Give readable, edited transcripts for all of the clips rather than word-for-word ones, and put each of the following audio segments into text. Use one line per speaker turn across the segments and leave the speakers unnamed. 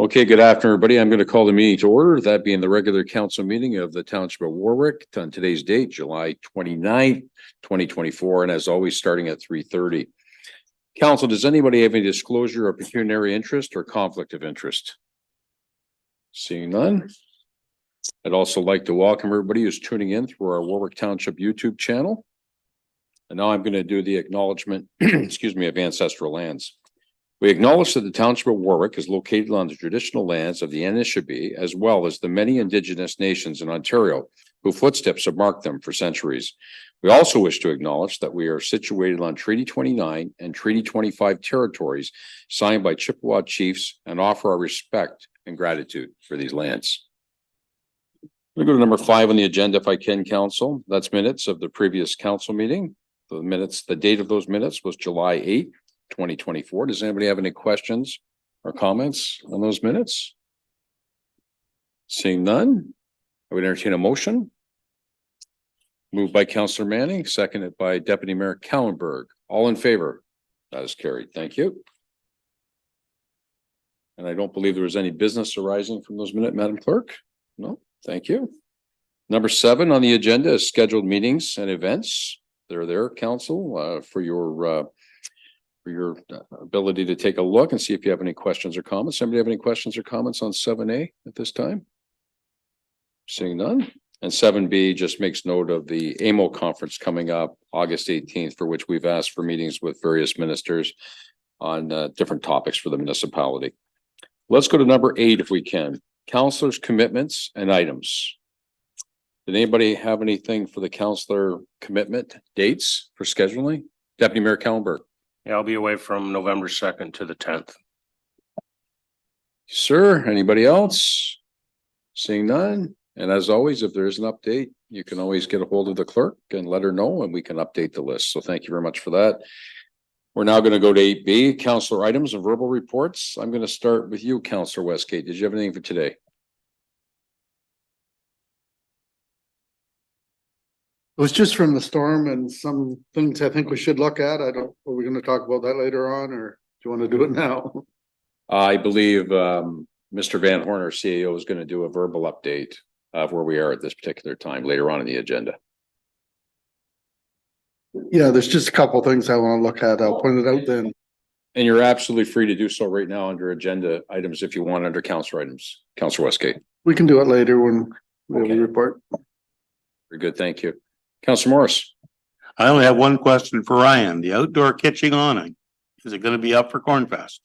Okay, good afternoon, everybody. I'm going to call the meeting to order, that being the regular council meeting of the Township of Warwick on today's date, July 29th, 2024, and as always, starting at 3:30. Council, does anybody have any disclosure of pecuniary interest or conflict of interest? Seeing none. I'd also like to welcome everybody who's tuning in through our Warwick Township YouTube channel. And now I'm going to do the acknowledgement, excuse me, of ancestral lands. We acknowledge that the Township of Warwick is located on the traditional lands of the Anishinaabe, as well as the many Indigenous nations in Ontario, whose footsteps have marked them for centuries. We also wish to acknowledge that we are situated on Treaty 29 and Treaty 25 territories signed by Chippewa chiefs, and offer our respect and gratitude for these lands. We'll go to number 5 on the agenda, if I can, Council. That's minutes of the previous council meeting. The date of those minutes was July 8th. 2024. Does anybody have any questions or comments on those minutes? Seeing none, I would entertain a motion. Moved by Councillor Manning, seconded by Deputy Mayor Kallenberg. All in favor? That is carried. Thank you. And I don't believe there was any business arising from those minutes, Madam Clerk. No, thank you. Number 7 on the agenda is scheduled meetings and events. They're there, Council, for your ability to take a look and see if you have any questions or comments. Somebody have any questions or comments on 7A at this time? Seeing none. And 7B just makes note of the AMO conference coming up August 18th, for which we've asked for meetings with various ministers on different topics for the municipality. Let's go to number 8 if we can. Councillors' commitments and items. Did anybody have anything for the councillor commitment dates for scheduling? Deputy Mayor Kallenberg.
Yeah, I'll be away from November 2nd to the 10th.
Sir, anybody else? Seeing none. And as always, if there is an update, you can always get a hold of the clerk and let her know, and we can update the list. So thank you very much for that. We're now going to go to 8B, councillor items and verbal reports. I'm going to start with you, Councillor Westgate. Did you have anything for today?
It was just from the storm and some things I think we should look at. Are we going to talk about that later on, or do you want to do it now?
I believe Mr. Van Horn, our CAO, is going to do a verbal update of where we are at this particular time later on in the agenda.
Yeah, there's just a couple of things I want to look at. I'll point it out then.
And you're absolutely free to do so right now under agenda items if you want, under councillor items. Councillor Westgate.
We can do it later when we have a report.
Very good, thank you. Councillor Morris.
I only have one question for Ryan. The outdoor kitching awning, is it going to be up for Cornfest?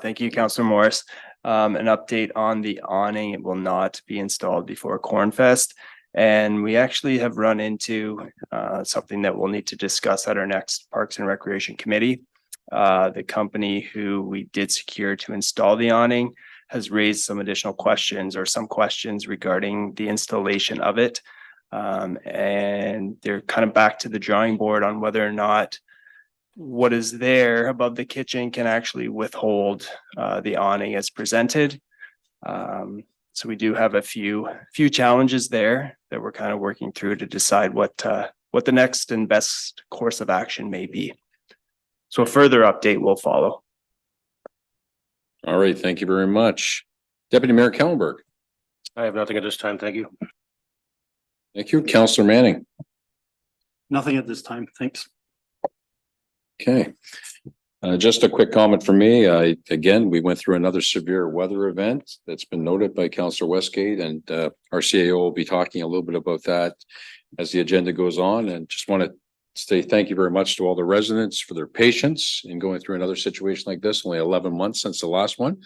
Thank you, Councillor Morris. An update on the awning, it will not be installed before Cornfest. And we actually have run into something that we'll need to discuss at our next Parks and Recreation Committee. The company who we did secure to install the awning has raised some additional questions, or some questions regarding the installation of it. And they're kind of back to the drawing board on whether or not what is there above the kitchen can actually withhold the awning as presented. So we do have a few challenges there that we're kind of working through to decide what the next and best course of action may be. So a further update will follow.
All right, thank you very much. Deputy Mayor Kallenberg.
I have nothing at this time. Thank you.
Thank you. Councillor Manning.
Nothing at this time. Thanks.
Okay. Just a quick comment from me. Again, we went through another severe weather event that's been noted by Councillor Westgate, and our CAO will be talking a little bit about that as the agenda goes on. And just want to say thank you very much to all the residents for their patience in going through another situation like this. Only 11 months since the last one.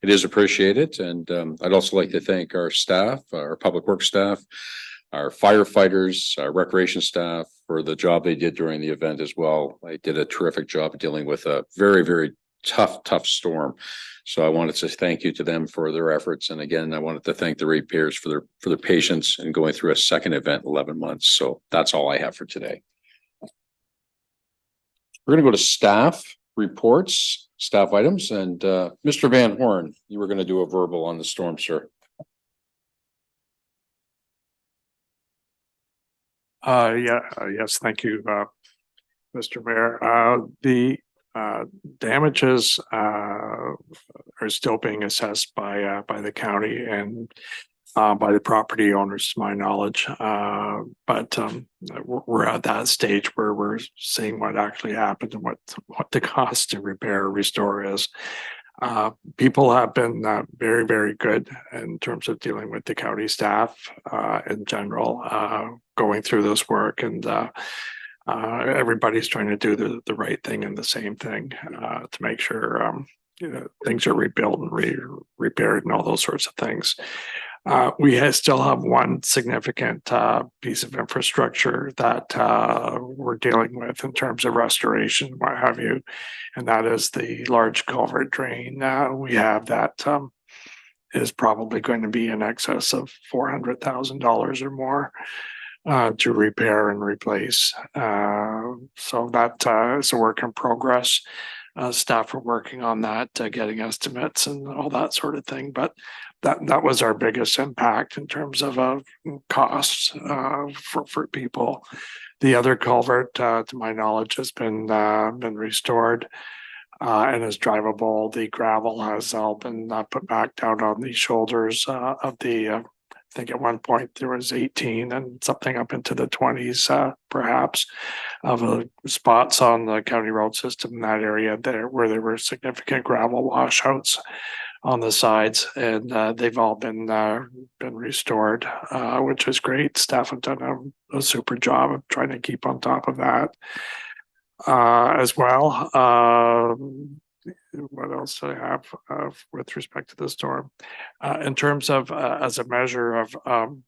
It is appreciated. And I'd also like to thank our staff, our public works staff, our firefighters, our recreation staff for the job they did during the event as well. They did a terrific job of dealing with a very, very tough storm. So I wanted to thank you to them for their efforts. And again, I wanted to thank the ratepayers for their patience in going through a second event in 11 months. So that's all I have for today. We're going to go to staff reports, staff items, and Mr. Van Horn, you were going to do a verbal on the storm, sir.
Yes, thank you, Mr. Mayor. The Damages are still being assessed by the county and by the property owners, to my knowledge. But we're at that stage where we're seeing what actually happened and what the cost to repair or restore is. People have been very, very good in terms of dealing with the county staff in general, going through this work, and everybody's trying to do the right thing and the same thing to make sure things are rebuilt and repaired and all those sorts of things. We still have one significant piece of infrastructure that we're dealing with in terms of restoration, what have you, and that is the large culvert drain. We have that is probably going to be in excess of $400,000 or more to repair and replace. So that is a work in progress. Staff are working on that, getting estimates and all that sort of thing. But that was our biggest impact in terms of costs for people. The other culvert, to my knowledge, has been restored and is drivable. The gravel has all been put back down on the shoulders of the. I think at one point there was 18 and something up into the 20s, perhaps, of spots on the county road system in that area there where there were significant gravel washouts on the sides, and they've all been restored, which is great. Staff have done a super job of trying to keep on top of that as well. What else do I have with respect to the storm? In terms of as a measure of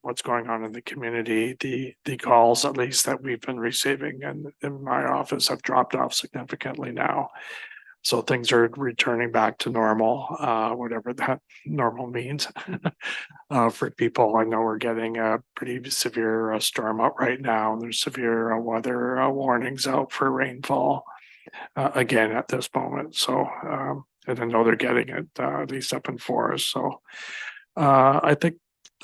what's going on in the community, the calls, at least that we've been receiving in my office, have dropped off significantly now. So things are returning back to normal, whatever that normal means for people. I know we're getting a pretty severe storm out right now, and there's severe weather warnings out for rainfall again at this moment. So, and I know they're getting it at least up in Forest. So I think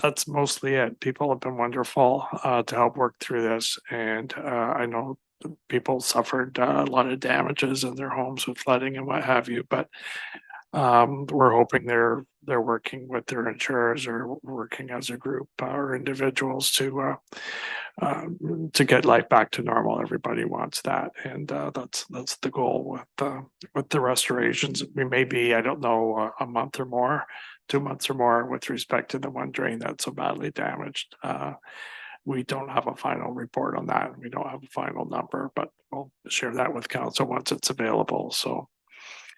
that's mostly it. People have been wonderful to help work through this. And I know people suffered a lot of damages in their homes with flooding and what have you, but we're hoping they're working with their insurers or working as a group or individuals to get life back to normal. Everybody wants that, and that's the goal with the restorations. We may be, I don't know, a month or more, 2 months or more with respect to the one drain that's so badly damaged. We don't have a final report on that. We don't have a final number, but we'll share that with council once it's available. So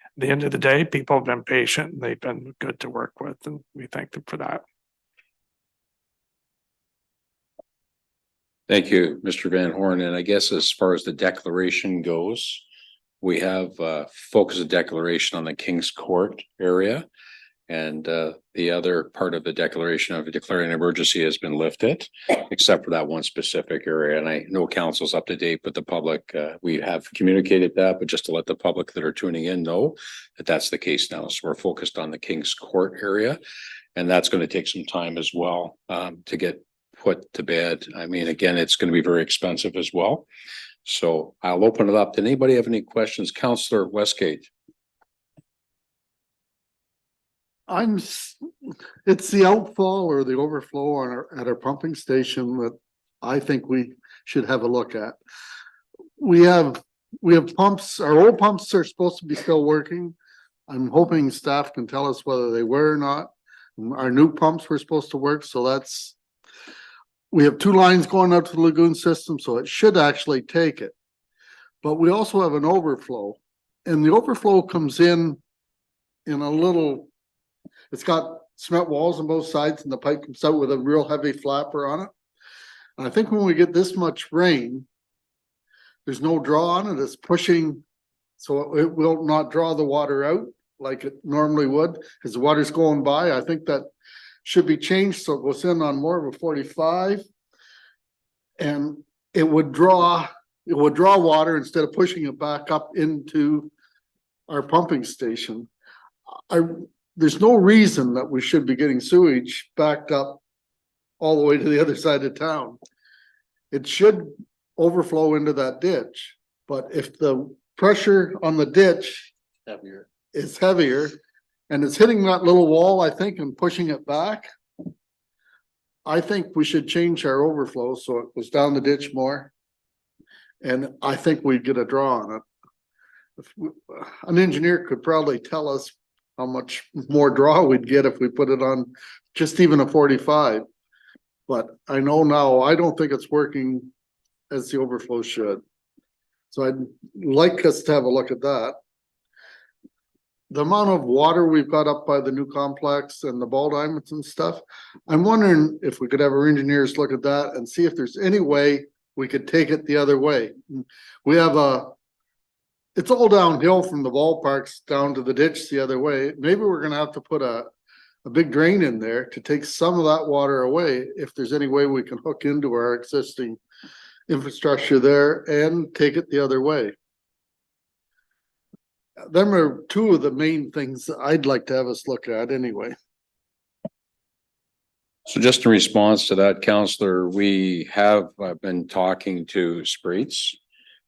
at the end of the day, people have been patient and they've been good to work with, and we thank them for that.
Thank you, Mr. Van Horn. And I guess as far as the declaration goes, we have focused a declaration on the King's Court area. And the other part of the declaration of declaring an emergency has been lifted, except for that one specific area. And I know council's up to date with the public. We have communicated that, but just to let the public that are tuning in know that that's the case now. So we're focused on the King's Court area, and that's going to take some time as well to get put to bed. I mean, again, it's going to be very expensive as well. So I'll open it up. Did anybody have any questions? Councillor Westgate.
It's the outfall or the overflow at our pumping station that I think we should have a look at. We have pumps, our old pumps are supposed to be still working. I'm hoping staff can tell us whether they were or not. Our new pumps were supposed to work, so we have 2 lines going out to the lagoon system, so it should actually take it. But we also have an overflow, and the overflow comes in a little. It's got cement walls on both sides, and the pipe comes out with a real heavy flapper on it. And I think when we get this much rain, there's no draw on it. It's pushing, so it will not draw the water out like it normally would, because the water's going by. I think that should be changed so it goes in on more of a 45, and it would draw water instead of pushing it back up into our pumping station. There's no reason that we should be getting sewage backed up all the way to the other side of town. It should overflow into that ditch, but if the pressure on the ditch
Heavier.
is heavier and it's hitting that little wall, I think, and pushing it back. I think we should change our overflow so it goes down the ditch more. And I think we'd get a draw on it. An engineer could probably tell us how much more draw we'd get if we put it on just even a 45. But I know now, I don't think it's working as the overflow should. So I'd like us to have a look at that. The amount of water we've got up by the new complex and the ball diamonds and stuff, I'm wondering if we could have our engineers look at that and see if there's any way we could take it the other way. We have it's all downhill from the ballparks down to the ditch the other way. Maybe we're gonna have to put a big drain in there to take some of that water away, if there's any way we can hook into our existing infrastructure there and take it the other way. Them are two of the main things that I'd like to have us look at anyway.
So just in response to that, Counselor, we have been talking to Spreets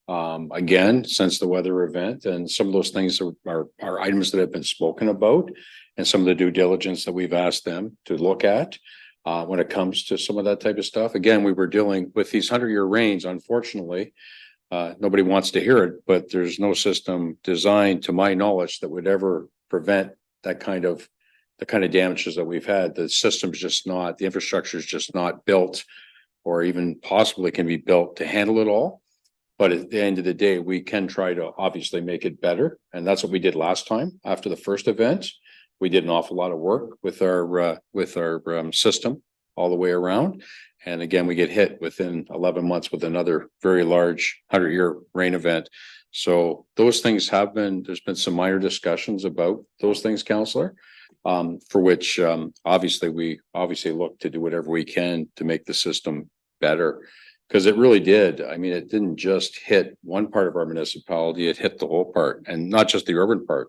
again since the weather event, and some of those things are items that have been spoken about, and some of the due diligence that we've asked them to look at when it comes to some of that type of stuff. Again, we were dealing with these 100-year rains, unfortunately. Nobody wants to hear it, but there's no system designed, to my knowledge, that would ever prevent the kind of damages that we've had. The system's just not, the infrastructure is just not built, or even possibly can be built to handle it all. But at the end of the day, we can try to obviously make it better. And that's what we did last time after the first event. We did an awful lot of work with our system all the way around. And again, we get hit within 11 months with another very large 100-year rain event. So those things have been, there's been some minor discussions about those things, Counselor, for which obviously we look to do whatever we can to make the system better. Because it really did. I mean, it didn't just hit one part of our municipality, it hit the whole part, and not just the urban part,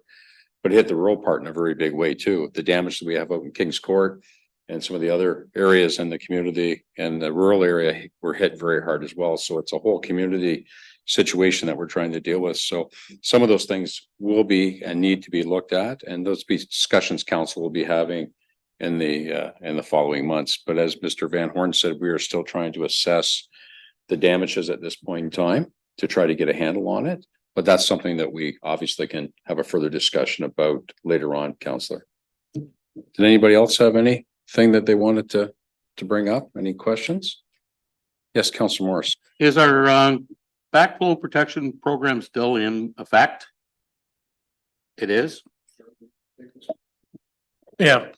but it hit the rural part in a very big way too. The damage that we have out in Kings Court and some of the other areas in the community and the rural area were hit very hard as well. So it's a whole community situation that we're trying to deal with. So some of those things will be and need to be looked at, and those discussions council will be having in the following months. But as Mr. Van Horn said, we are still trying to assess the damages at this point in time to try to get a handle on it. But that's something that we obviously can have a further discussion about later on, Counselor. Did anybody else have anything that they wanted to bring up? Any questions? Yes, Councillor Morris.
Is our backflow protection program still in effect? It is?
Yeah.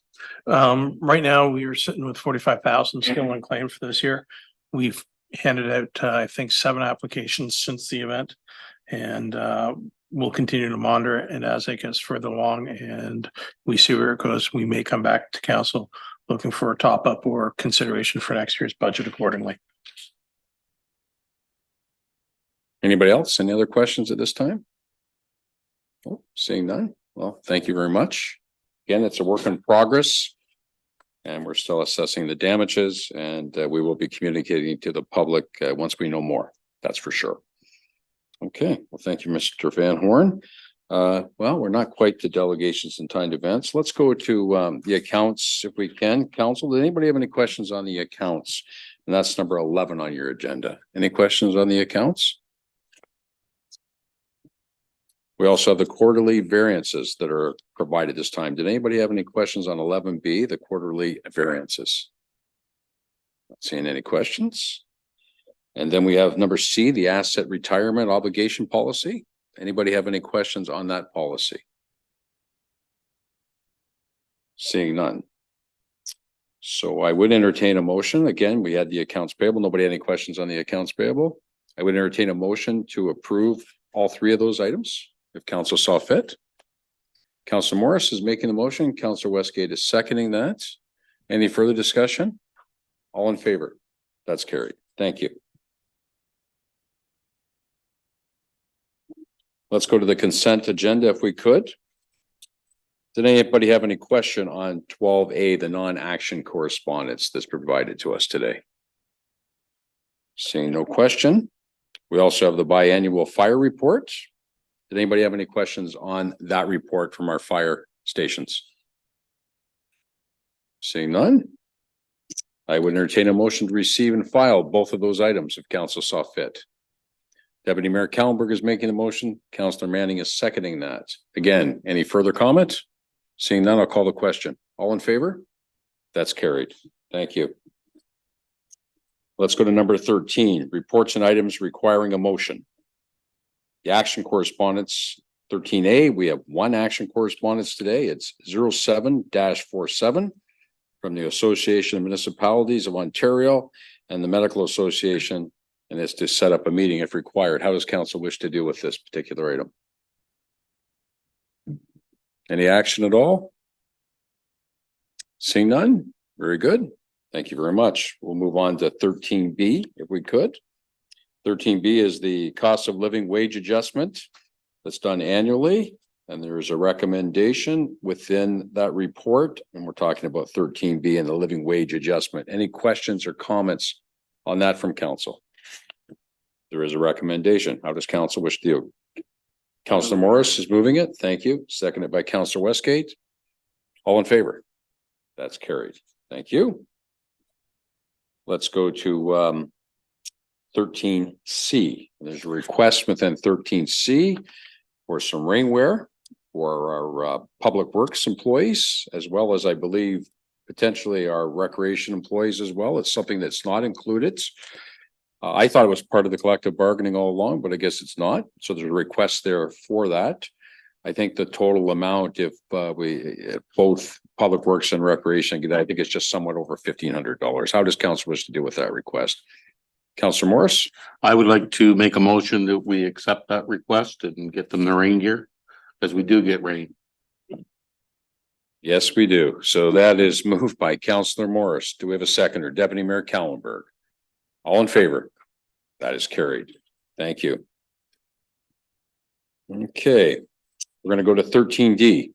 Right now we are sitting with 45,000 still unclaimed for this year. We've handed out, I think, 7 applications since the event, and we'll continue to monitor it. And as it gets further along and we see where it goes, we may come back to council looking for a top up or consideration for next year's budget accordingly.
Anybody else? Any other questions at this time? Oh, seeing none. Well, thank you very much. Again, it's a work in progress, and we're still assessing the damages, and we will be communicating to the public once we know more. That's for sure. Okay, well, thank you, Mr. Van Horn. Well, we're not quite to delegations and timed events. Let's go to the accounts if we can. Council, did anybody have any questions on the accounts? And that's number 11 on your agenda. Any questions on the accounts? We also have the quarterly variances that are provided this time. Did anybody have any questions on 11B, the quarterly variances? Not seeing any questions. And then we have number C, the asset retirement obligation policy. Anybody have any questions on that policy? Seeing none. So I would entertain a motion. Again, we had the accounts payable. Nobody had any questions on the accounts payable. I would entertain a motion to approve all 3 of those items, if council saw fit. Councillor Morris is making the motion. Councillor Westgate is seconding that. Any further discussion? All in favor? That's carried. Thank you. Let's go to the consent agenda if we could. Did anybody have any question on 12A, the non-action correspondence that's provided to us today? Seeing no question. We also have the biannual fire report. Did anybody have any questions on that report from our fire stations? Seeing none? I would entertain a motion to receive and file both of those items if council saw fit. Deputy Mayor Kallenberg is making the motion. Councillor Manning is seconding that. Again, any further comment? Seeing none, I'll call the question. All in favor? That's carried. Thank you. Let's go to number 13, reports and items requiring a motion. The action correspondence 13A, we have one action correspondence today. It's 07-47 from the Association of Municipalities of Ontario and the Medical Association, and it's to set up a meeting if required. How does council wish to deal with this particular item? Any action at all? Seeing none? Very good. Thank you very much. We'll move on to 13B if we could. 13B is the cost of living wage adjustment that's done annually. And there's a recommendation within that report. And we're talking about 13B and the living wage adjustment. Any questions or comments on that from council? There is a recommendation. How does council wish to do? Councillor Morris is moving it. Thank you. Seconded by Councillor Westgate. All in favor? That's carried. Thank you. Let's go to 13C. There's a request within 13C for some rainwear for our public works employees, as well as I believe potentially our recreation employees as well. It's something that's not included. I thought it was part of the collective bargaining all along, but I guess it's not. So there's a request there for that. I think the total amount, if both public works and recreation, I think it's just somewhat over $1,500. How does council wish to deal with that request? Councillor Morris?
I would like to make a motion that we accept that request and get them the rain gear, because we do get rain.
Yes, we do. So that is moved by Councillor Morris. Do we have a seconder? Deputy Mayor Kallenberg. All in favor? That is carried. Thank you. Okay, we're going to go to 13D.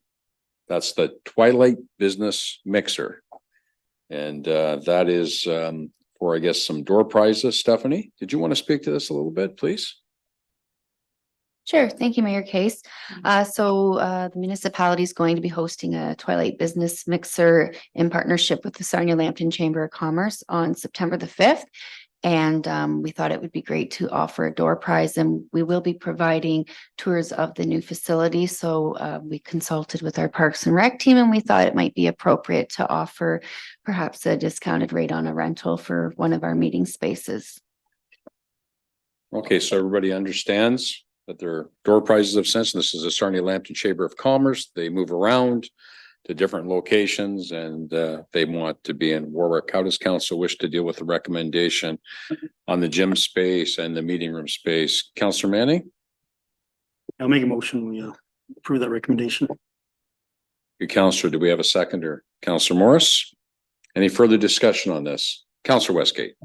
That's the Twilight Business Mixer. And that is for, I guess, some door prizes. Stephanie, did you want to speak to this a little bit, please?
Sure. Thank you, Mayor Case. The municipality is going to be hosting a Twilight Business Mixer in partnership with the Sarnia-Lambton Chamber of Commerce on September the 5th. And we thought it would be great to offer a door prize, and we will be providing tours of the new facility. So we consulted with our Parks and Rec team, and we thought it might be appropriate to offer perhaps a discounted rate on a rental for one of our meeting spaces.
Okay, so everybody understands that their door prizes of sense. This is the Sarnia-Lambton Chamber of Commerce. They move around to different locations, and they want to be in Warwick. How does council wish to deal with the recommendation on the gym space and the meeting room space? Councillor Manning?
I'll make a motion. We approve that recommendation.
You, Councillor, do we have a seconder? Councillor Morris? Any further discussion on this? Councillor Westgate?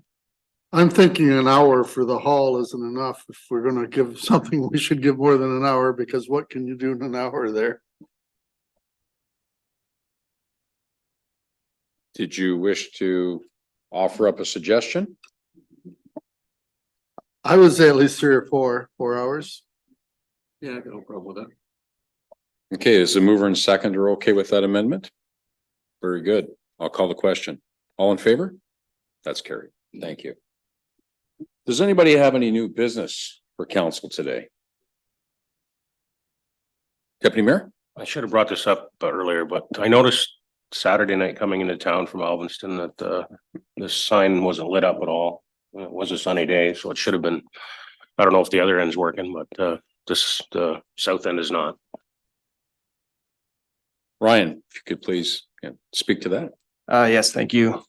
I'm thinking an hour for the hall isn't enough. If we're gonna give something, we should give more than an hour, because what can you do in an hour there?
Did you wish to offer up a suggestion?
I would say at least 3 or 4 hours.
Yeah, I got no problem with that.
Okay, is the mover and seconder okay with that amendment? Very good. I'll call the question. All in favor? That's carried. Thank you. Does anybody have any new business for council today? Deputy Mayor?
I should have brought this up earlier, but I noticed Saturday night coming into town from Alvinston that this sign wasn't lit up at all. It was a sunny day, so it should have been. I don't know if the other end's working, but the south end is not.
Ryan, if you could please speak to that.
Yes, thank you,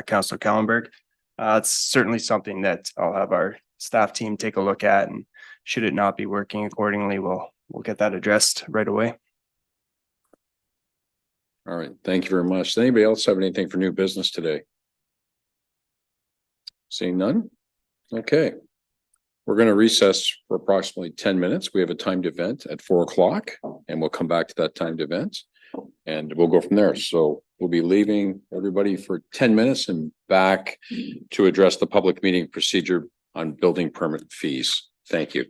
Councillor Kallenberg. It's certainly something that I'll have our staff team take a look at, and should it not be working accordingly, we'll get that addressed right away.
All right, thank you very much. Does anybody else have anything for new business today? Seeing none? Okay. We're going to recess for approximately 10 minutes. We have a timed event at 4 o'clock, and we'll come back to that timed event and we'll go from there. So we'll be leaving everybody for 10 minutes and back to address the public meeting procedure on building permit fees. Thank you.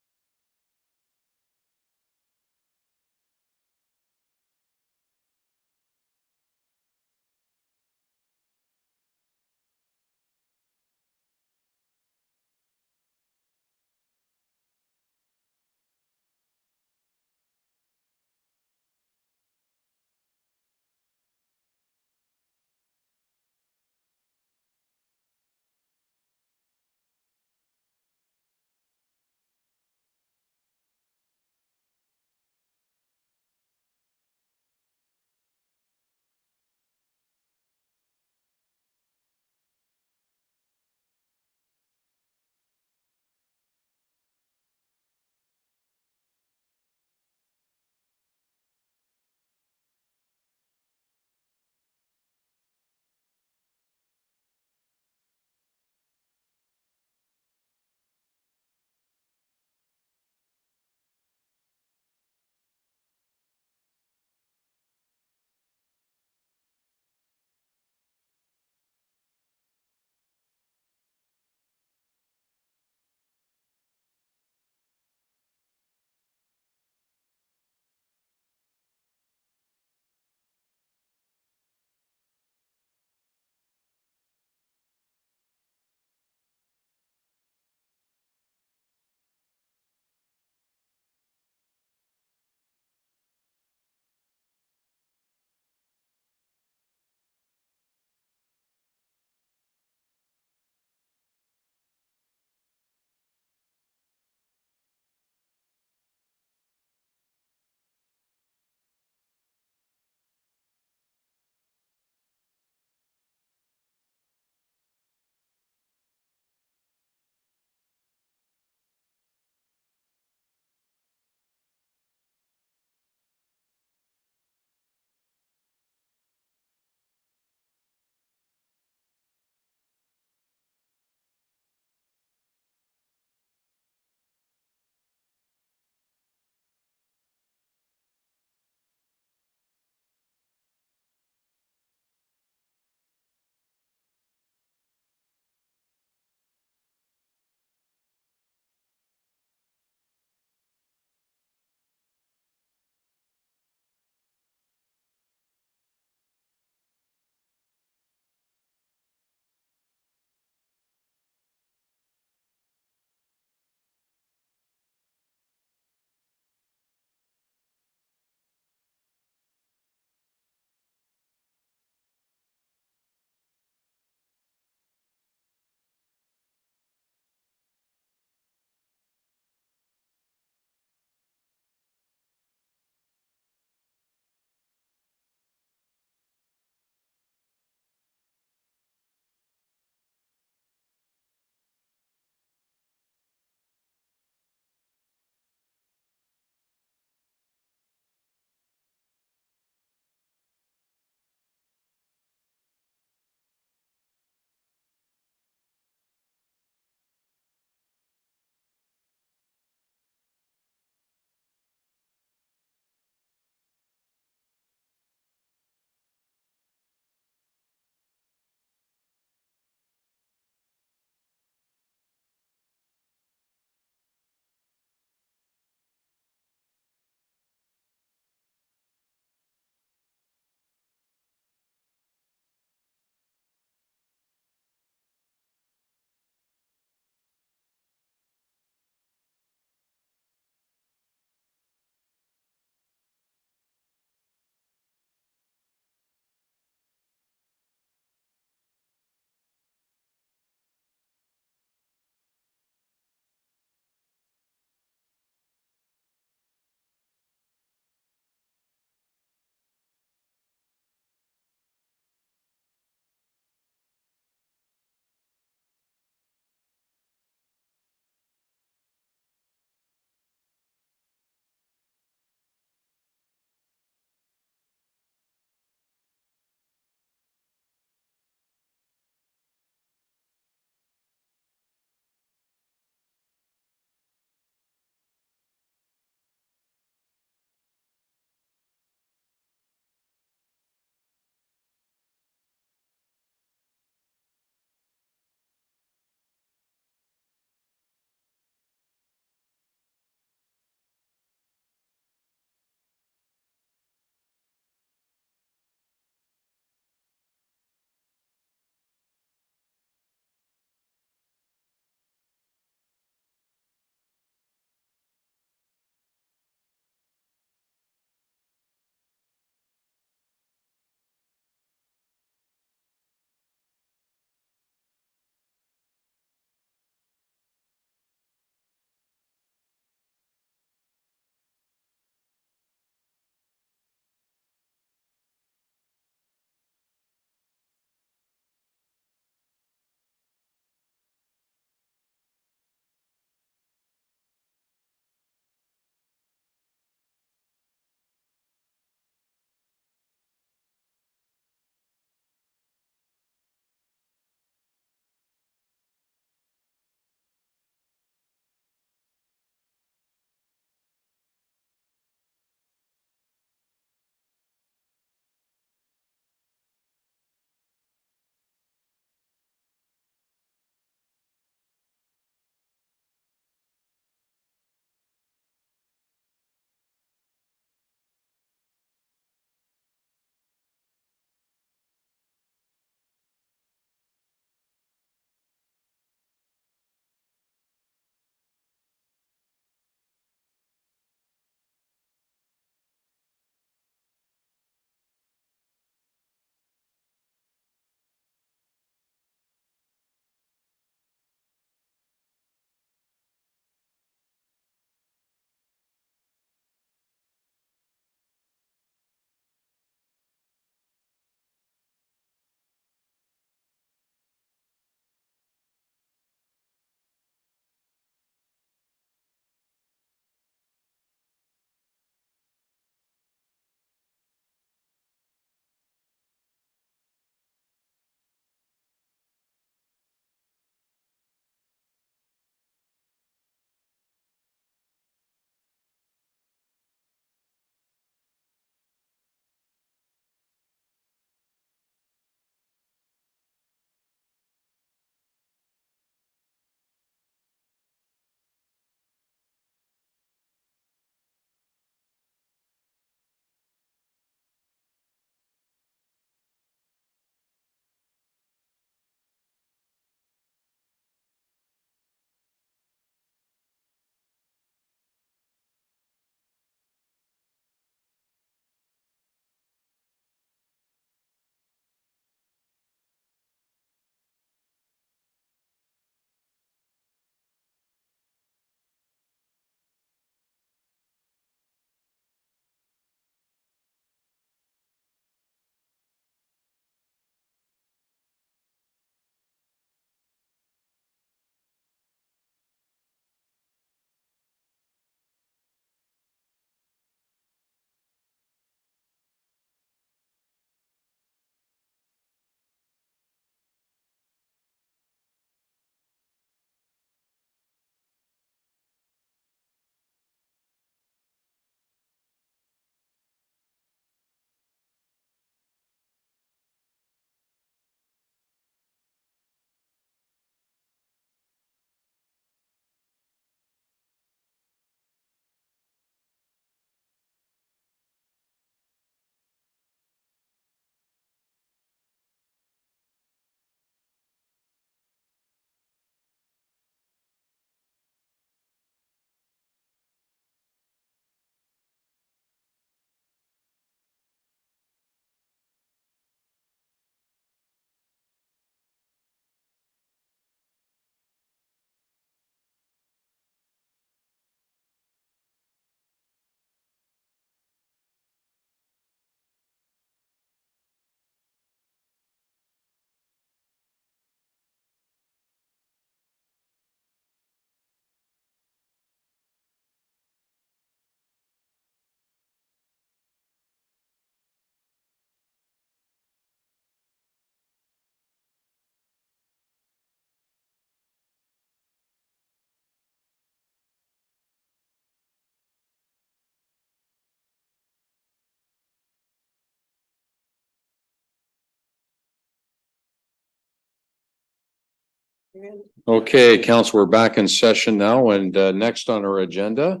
Okay, council, we're back in session now, and next on our agenda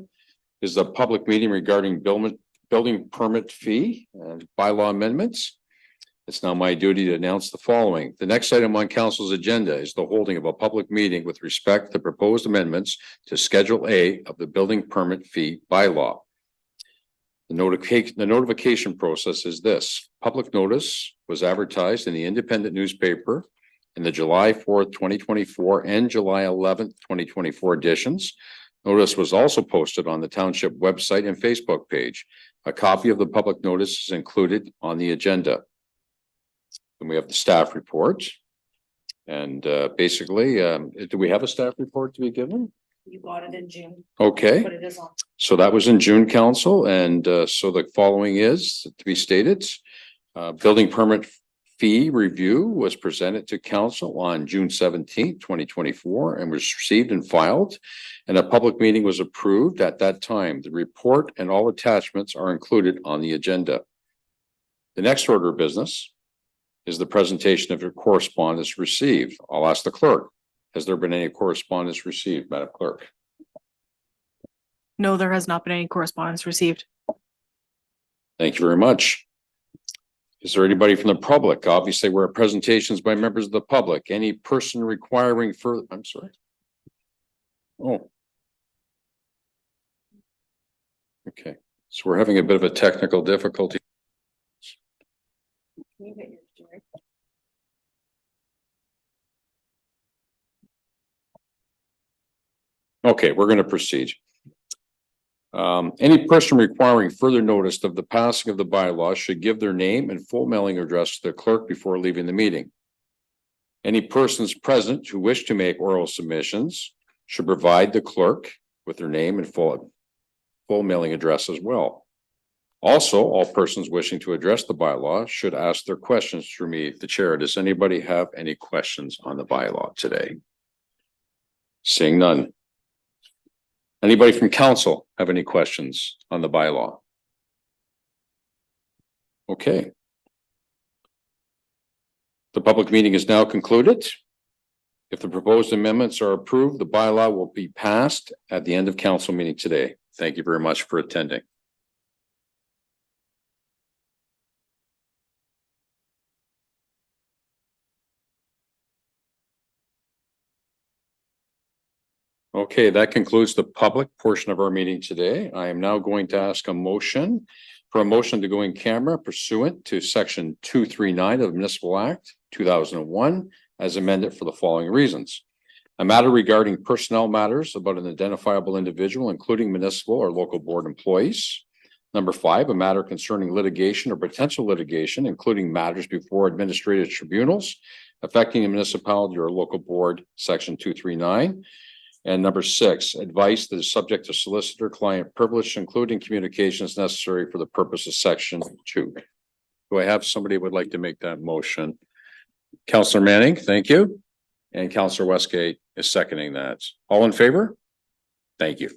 is the public meeting regarding building permit fee and bylaw amendments. It's now my duty to announce the following. The next item on council's agenda is the holding of a public meeting with respect to proposed amendments to Schedule A of the building permit fee bylaw. The notification process is this. Public notice was advertised in the Independent newspaper in the July 4th, 2024 and July 11th, 2024 editions. Notice was also posted on the township website and Facebook page. A copy of the public notice is included on the agenda. And we have the staff report. And basically, do we have a staff report to be given?
You got it in June,
Okay,
but it is on.
so that was in June, council, and so the following is to be stated. Building permit fee review was presented to council on June 17th, 2024, and was received and filed. And a public meeting was approved at that time. The report and all attachments are included on the agenda. The next order of business is the presentation of your correspondence received. I'll ask the clerk. Has there been any correspondence received, Madam Clerk?
No, there has not been any correspondence received.
Thank you very much. Is there anybody from the public? Obviously, we're at presentations by members of the public. Any person requiring further, I'm sorry. Oh. Okay, so we're having a bit of a technical difficulty. Okay, we're going to proceed. Any person requiring further notice of the passing of the bylaws should give their name and full mailing address to the clerk before leaving the meeting. Any persons present who wish to make oral submissions should provide the clerk with their name and full mailing address as well. Also, all persons wishing to address the bylaw should ask their questions through me, the chair. Does anybody have any questions on the bylaw today? Seeing none. Anybody from council have any questions on the bylaw? Okay. The public meeting is now concluded. If the proposed amendments are approved, the bylaw will be passed at the end of council meeting today. Thank you very much for attending. Okay, that concludes the public portion of our meeting today. I am now going to ask a motion for a motion to go in camera pursuant to section 239 of the Municipal Act 2001 as amended for the following reasons. A matter regarding personnel matters about an identifiable individual, including municipal or local board employees. Number 5, a matter concerning litigation or potential litigation, including matters before administrative tribunals affecting a municipality or local board, section 239. And number 6, advice that is subject to solicitor-client privilege, including communications necessary for the purpose of section 2. Do I have somebody who would like to make that motion? Councillor Manning, thank you. And Councillor Westgate is seconding that. All in favor? Thank you.